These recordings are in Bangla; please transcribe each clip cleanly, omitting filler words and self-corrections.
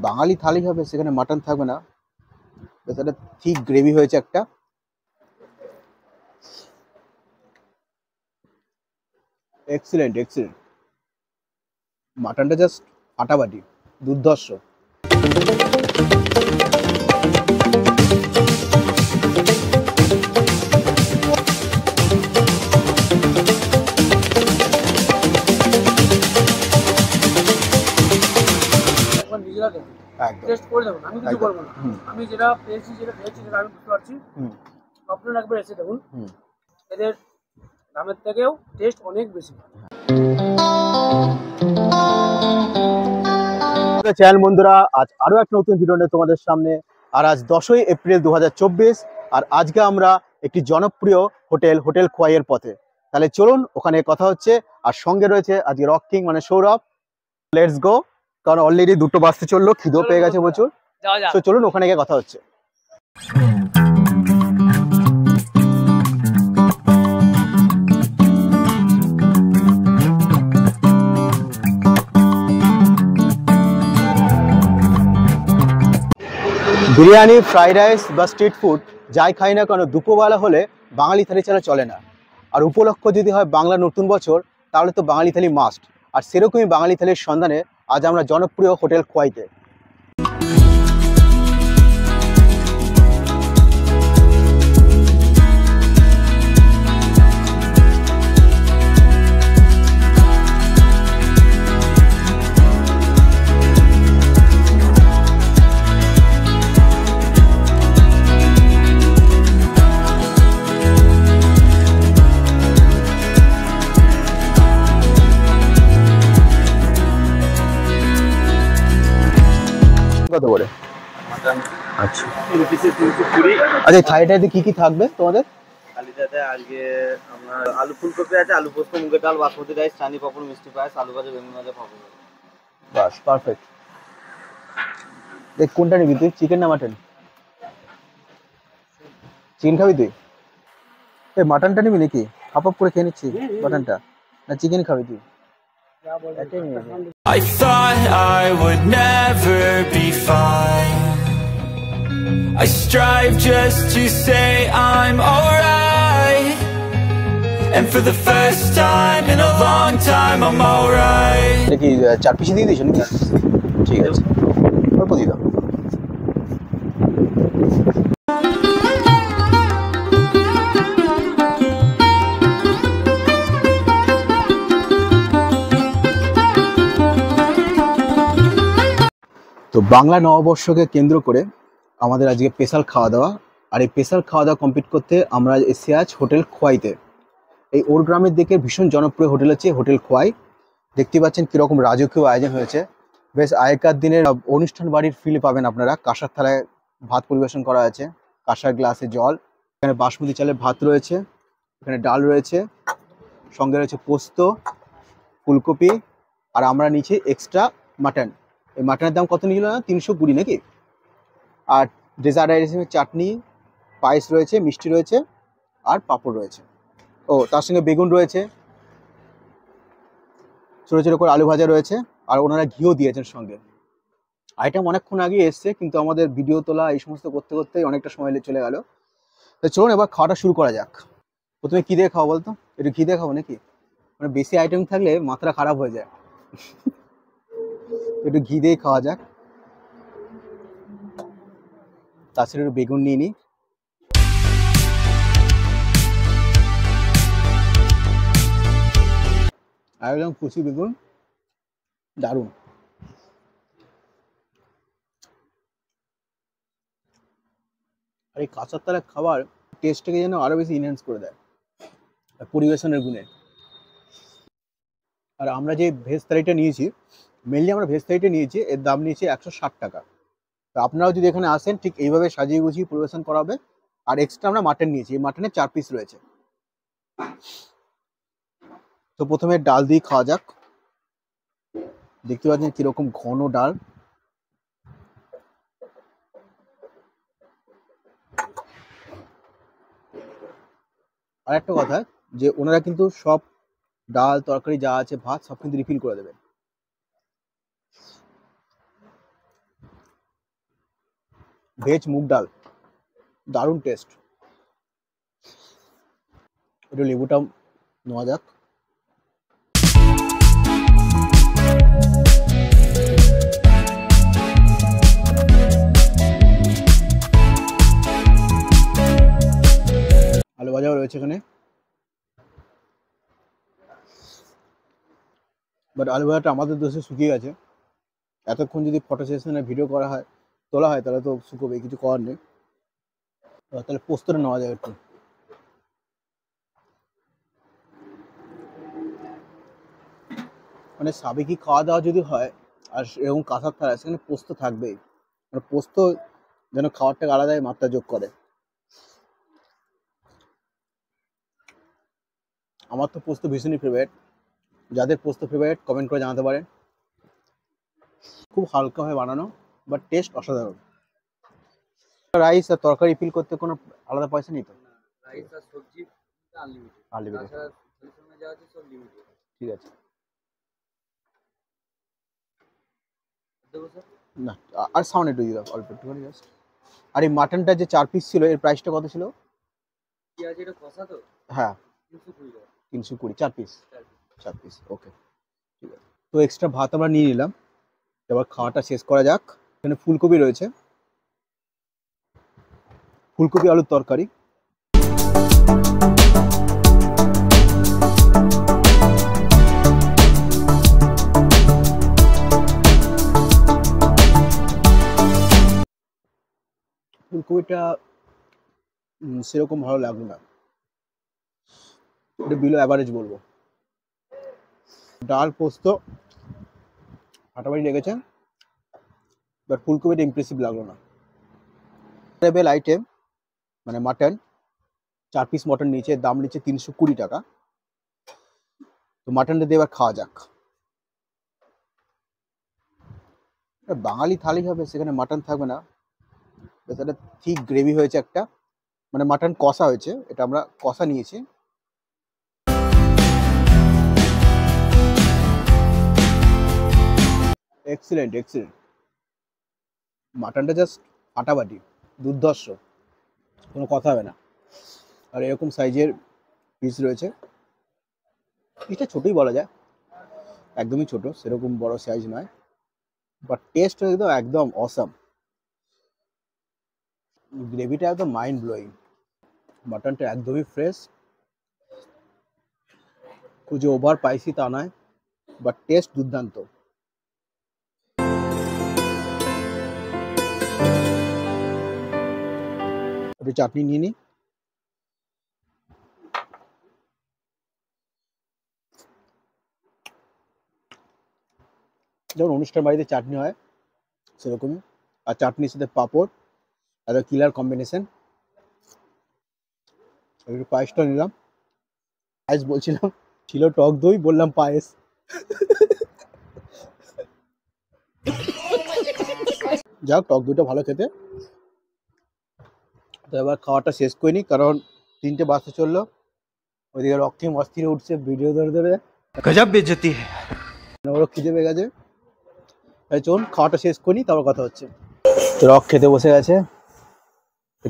বাঙালি থালি হবে, সেখানে মাটন থাকবে না। বেশ একটা ঠিক গ্রেভি হয়েছে একটা। এক্সিলেন্ট এক্সিলেন্ট, মাটনটা জাস্ট ফাটাফাটি, দুর্ধর্ষ। টেস্ট করে দেখুন, আমি কিছু করবো না। আমি যেটা পেয়েছি যেটা খেয়েছি সেটা আমি বুঝতে পারছি। আপনারা একবার এসে দেখুন, এদের দামের থেকেও টেস্ট অনেক বেশি। চ্যানেল বন্ধুরা, আজ আরো একটা নতুন ভিডিও নিয়ে তোমাদের সামনে। আর আজ 10ই এপ্রিল 2024, আর আজকে আমরা একটি জনপ্রিয় হোটেল খোয়াইয়ের পথে। তাহলে চলুন, ওখানে কথা হচ্ছে। আর সঙ্গে রয়েছে আজকে রক কিং মানে সৌরভ। লেটস গো, কারণ অলরেডি 2টো বাজতে চললো, খিদেও পেয়ে গেছে প্রচুর। তো চলুন, ওখানে গিয়ে কথা হচ্ছে। বিরিয়ানি, ফ্রাইড রাইস বা স্ট্রিট ফুড যাই খাই না কেন, দুপুরবেলা হলে বাঙালি থালি ছাড়া চলে না। আর উপলক্ষ যদি হয় বাংলা নতুন বছর, তাহলে তো বাঙালি থালি মাস্ট। আর সেরকমই বাঙালি থালির সন্ধানে আজ আমরা জনপ্রিয় হোটেল খোয়াইতে। কত করে? আচ্ছা আচ্ছা, থালিটাতে কি কি থাকবে তোমাদের? থালিটাতে আজকে আপনার আলু ফুলকপি আছে, আলু পোস্ত, মুগের ডাল, বাসমতি রাইস, চানি পাপড়, মিষ্টি পায়েস, আলু ভাজা, বেগুন ভাজা, পাপড়। বাস, পারফেক্ট। দেখ কোনটা নিবি তুই, চিকেন না মাটন? চিকেন খাবি তুই? এই মাটনটা নিবি নাকি? হাফ হাফ করে খেয়ে নিচ্ছি মাটনটা, না চিকেন খাবি তুই? I thought I would never be fine. I strive just to say I'm alright, and for the first time in a long time I'm alright. কি 4 পিস দিয়ে দিছ নাকি? ঠিক আছে, অল্প দিয়ে দাও। তো বাংলা নববর্ষকে কেন্দ্র করে আমাদের আজকে স্পেশাল খাওয়া দাওয়া। আর এই স্পেশাল খাওয়া দাওয়া কমপ্লিট করতে আমরা এসে আজ হোটেল খোয়াইতে। এই ওর গ্রামের দিকে ভীষণ জনপ্রিয় হোটেল হচ্ছে হোটেল খোয়াই। দেখতে পাচ্ছেন কীরকম রাজকীয় আয়োজন হয়েছে। বেশ আগেকার দিনের অনুষ্ঠান বাড়ির ফিল পাবেন আপনারা। কাঁসার থালায় ভাত পরিবেশন করা আছে, কাঁসার গ্লাসে জল, এখানে বাসমতি চালের ভাত রয়েছে, এখানে ডাল রয়েছে, সঙ্গে রয়েছে পোস্ত, ফুলকপি, আর আমরা নিচ্ছি এক্সট্রা মাটন। এই মাটনের দাম কত নিল না? 320 নাকি? আর ডেজার্ট আইটেমের চাটনি, পায়েস রয়েছে, মিষ্টি রয়েছে, আর পাঁপড় রয়েছে। ও তার সঙ্গে বেগুন রয়েছে, ছোটো ছোটো করে আলু ভাজা রয়েছে, আর ওনারা ঘিও দিয়েছেন সঙ্গে। আইটেম অনেকক্ষণ আগে এসছে, কিন্তু আমাদের ভিডিও তোলা এই সমস্ত করতে করতেই অনেকটা সময় চলে গেল। তো চলুন এবার খাওয়াটা শুরু করা যাক। প্রথমে কী দিয়ে খাওয়া বলতো? একটু ঘি দিয়ে খাবো নাকি? মানে বেশি আইটেম থাকলে মাথাটা খারাপ হয়ে যায়। একটু ঘি দিয়ে খাওয়া যাক। তাছাড়া একটু বেগুন নিয়ে নিই। আর একদম কুচি বেগুন, দারুণ। আর এই কাঁচার তলায় খাবার টেস্টটাকে যেন আরো বেশি ইনহ্যান্স করে দেয় পরিবেশনের গুণে। আর আমরা যে ভেজ থালিটা নিয়েছি, মেনলি আমরা ভেজ থালিটা নিয়েছি, এর দাম নিয়েছি 160 টাকা। তো আপনারাও যদি এখানে আসেন, ঠিক এইভাবে সাজিয়ে গুছিয়ে পরিবেশন করা হবে। আর এক্সট্রা আমরা মাটন নিয়েছি, এই মাটনের 4 পিস রয়েছে। তো প্রথমে ডাল দিয়ে খাওয়া যাক। দেখতে পাচ্ছেন কিরকম ঘন ডাল। আর একটা কথা, যে ওনারা কিন্তু সব ডাল তরকারি যা আছে, ভাত সব কিন্তু রিফিল করে দেবেন। ভেজ মুগ ডাল, দারুণ টেস্ট। একটু লেবুটা নেওয়া যাক। আলু ভাজাও রয়েছে এখানে, বাট আলু ভাজাটা আমাদের দেশে শুকিয়ে গেছে। এতক্ষণ যদি ফটো সেশনে ভিডিও করা হয়, তোলা হয়, তাহলে তো শুকোবে, কিছু করার নেই। তাহলে পোস্তটা নেওয়া যায় একটু। মানে সাবেকি খাওয়া দাওয়া যদি হয় আর এরকম কাঁসার থালা, সেখানে পোস্ত থাকবেই। মানে পোস্ত যেন খাবারটাকে আলাদাই মাত্রা যোগ করে। আমার তো পোস্ত ভীষণই ফেভারিট। যাদের পোস্ত ফেভারিট কমেন্ট করে জানাতে পারেন। খুব হালকা হয়ে বানানো, বাট টেস্ট অসাধারণ। রাইস আর তরকারি ফিল করতে কোনো আলাদা পয়সা নেই তো? রাইস আর সবজি আনলিমিটেড। আনলিমিটেড, তাছাড়া সঙ্গে যা আছে সব লিমিটেড। ঠিক আছে। দেবো স্যার? না, আর সাউন্ড একটু দিলাম অল্প একটুখানি জাস্ট। আর এই মাটনটা যে 4 পিস ছিল, এর প্রাইসটা কত ছিল? কি আছে এটা কষা তো? হ্যাঁ, 320 টাকা। 320, 4 পিস। 4 পিস, ওকে, ঠিক আছে। তো এক্সট্রা ভাত আমরা নিয়ে নিলাম। এবার খাওয়াটা শেষ করা যাক। এখানে ফুলকপি রয়েছে, ফুলকপি আলুর তরকারি। ফুলকপিটা সেরকম ভালো লাগলো না, এটা বিলো অ্যাভারেজ বলবো। ডাল পোস্ত ফাটাফাটি লেগেছে, বাট ফুলকপিটা ইমপ্রেসিভ লাগলো না। টেবিল আইটেম মানে মাটন, 4 পিস মটন নিচে, দাম নিচ্ছে 320 টাকা। তো মাটনটা দিয়ে এবার খাওয়া যাক। বাঙালি থালি হবে, সেখানে মাটন থাকবে না। বেশ একটা থিক গ্রেভি হয়েছে একটা, মানে মাটন কষা হয়েছে, এটা আমরা কষা নিয়েছি। Excellent, excellent. মাটনটা জাস্ট ফাটাফাটি, দুর্ধর্ষ, কোনো কথা হবে না। আর এরকম সাইজের পিস রয়েছে। পিসটা ছোটই বলা যায়, একদমই ছোট, সেরকম বড় সাইজ নয়, বাট টেস্ট একদম একদম অসাম। গ্রেভিটা একদম মাইন্ড ব্লোয়িং। মাটনটা একদমই ফ্রেশ, খুব যে ওভার স্পাইসি তা নয়, বাট টেস্ট দুর্দান্ত। একটু চাটনি নিয়ে নিই। যেমন অনুষ্ঠান বাড়িতে চাটনি হয় সেরকমই, আর চাটনির সাথে পাঁপড়, একটা কিলার কম্বিনেশন। একটু পায়েসটা নিলাম। পায়েস বলছিলাম, ছিল টক দই, বললাম পায়েস। যাক, টক দইটা ভালো খেতে। তো এবার খাওয়াটা শেষ করিনি, কারণ 3টে বাজতে চললো। ওইদিকে রক্তিম অস্থিরে উঠছে ভিডিও ধরে ধরে, गजब बेइज्जती है। ওরও খিদে পেয়ে গেছে। তাই চলুন খাওয়াটা শেষ করি, তারপর কথা হচ্ছে। তো রক খেতে বসে গেছে।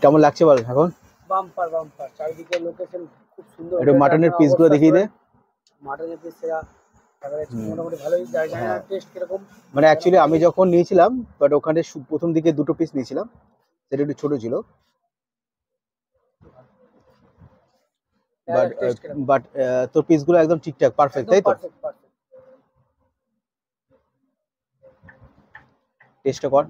কেমন লাগছে বল এখন? বাম্পার বাম্পার, চারিদিকে লোকেশন খুব সুন্দর। একটু মাটনের পিসগুলো দেখিয়ে দে। মাটনের পিস সেরা, মোটামুটি ভালোই যায়। জানি না টেস্ট কিরকম। মানে অ্যাকচুয়ালি আমি যখন নিয়েছিলাম, বাট ওখানে প্রথম দিকে 2টো পিস নিয়েছিলাম, সেটা একটু ছোট ছিল। বাট তোর পিসগুলো একদম ঠিকঠাক পারফেক্ট, তাই তো? টেস্টটা কর।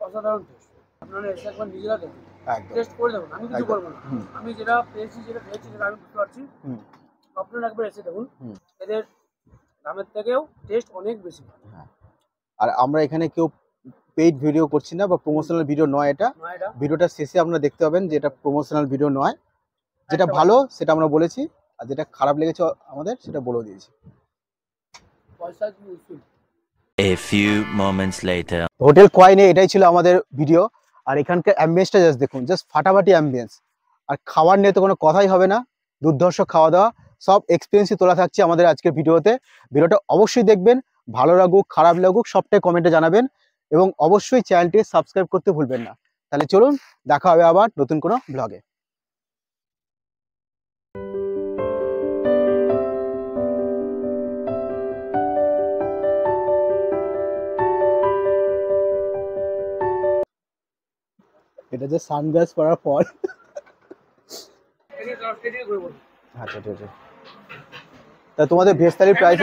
অসাধারণ টেস্ট। আপনারা এসে একবার নিজেরা দেখুন, একদম টেস্ট করে দেখুন, আমি কিছু বলবো না। আমি যেটা পেয়েছি, যেটা খেয়েছি, সেটা আমি বুঝতে পারছি। আপনারা একবার এসে দেখুন, এদের দামের থেকেও টেস্ট অনেক বেশি। আর আমরা এখানে কেউ পেইড ভিডিও করছি না বা প্রমোশনাল ভিডিও নয়। এটা ভিডিওটা শেষে আপনারা দেখতে পাবেন যে এটা প্রমোশনাল ভিডিও নয়। যেটা ভালো সেটা আমরা বলেছি, আর যেটা খারাপ লেগেছে আমাদের সেটা বলেও দিয়েছি। A few moments later. Hotel Khowai নিয়ে এটাই ছিল আমাদের ভিডিও। আর এখানকার অ্যাম্বিয়েন্সটা জাস্ট দেখুন, জাস্ট ফাটাফাটি অ্যাম্বিয়েন্স। আর খাবার নিয়ে তো কোনো কথাই হবে না, দুর্ধর্ষ খাওয়া দাওয়া, সব এক্সপিরিয়েন্সই তোলা থাকছে আমাদের আজকের ভিডিওতে। ভিডিওটা অবশ্যই দেখবেন, ভালো লাগুক খারাপ লাগুক সবটাই কমেন্টে জানাবেন এবং অবশ্যই চ্যানেলটি সাবস্ক্রাইব করতে ভুলবেন না। তাহলে চলুন দেখা হবে আবার নতুন কোনো ব্লগে। এটা যে সানগ্লাস পরার পর আচ্ছা ঠিক আছে। তা তোমাদের ভেজ থালির প্রাইস